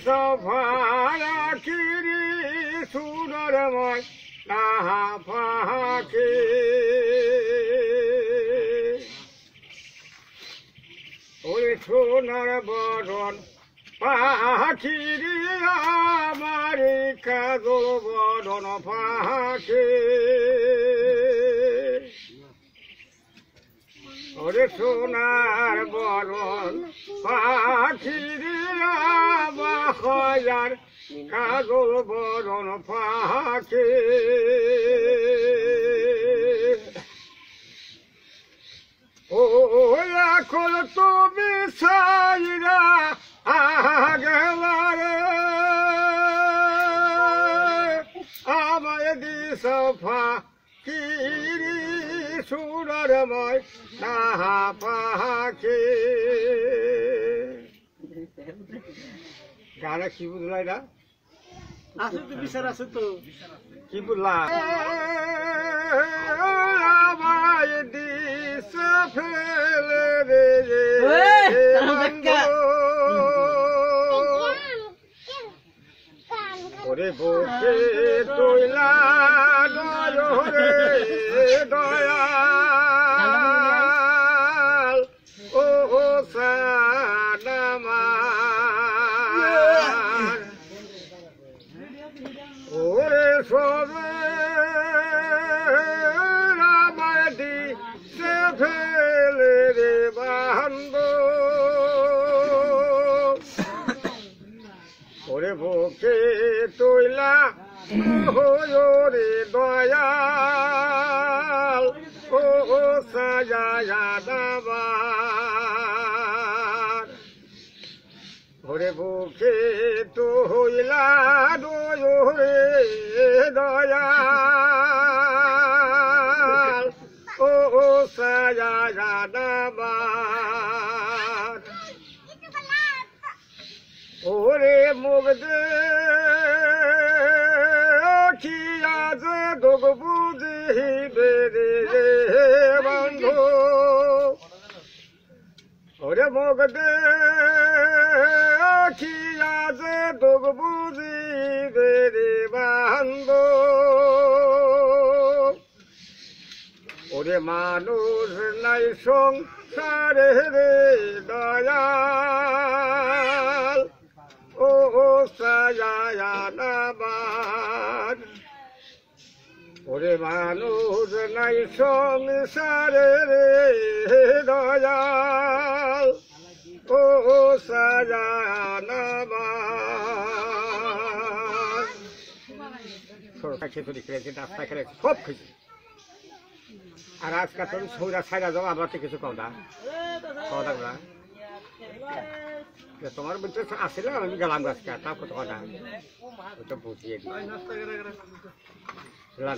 সফাকিরি সুনরময় নাহা পাখি ওরে সোনার বরণ পাখিরি আমার কাজল বরণ পাখি ওরে সোনার বরণ পাখিরি আমার কাজল বরণ পাখি ও এখন তুমি সাইরা গেলারে আমায় দিস ফাকিরি সুরময় নাহা পাখি গানা কি বুঝলা এটা আছে তো বিচার আছে তো কি বুঝলা আমায় দিস ফেলে রে ওরে বুকে তৈলা দয়রে দয়াল ও সানামার ওরে সবে আমায় দিছে ফেলে রে বান্ধব ওরে বুকে তৈলা রে দয়াল ও সাজায়াদাবার ওরে বুকে তৈলা রে দয়াল ও সাজায়াদাবার ওরে মুগদে কি আজ দোগ বুঝিবে রে বন্ধু ওরে মুগদে কি আজ দোগ বুঝিবে রে বন্ধু ওরে মানুষ নাই সংসারে রে দয়াল ও সাজায়ানাবার ওরে মানুষ নাই সংসারে রে দয়াল ও সাজায়ানাবার সরকার খেতে খেয়েছে রাস্তা খেলেছে সব খেয়েছে আর আজকাল তো সৌরা ছাইরা যাও আবার তো কিছু কম না তোমার বলতে আসলে আমি গেলাম গাছটা তা কত কথা ওটা বুঝিয়ে দিই না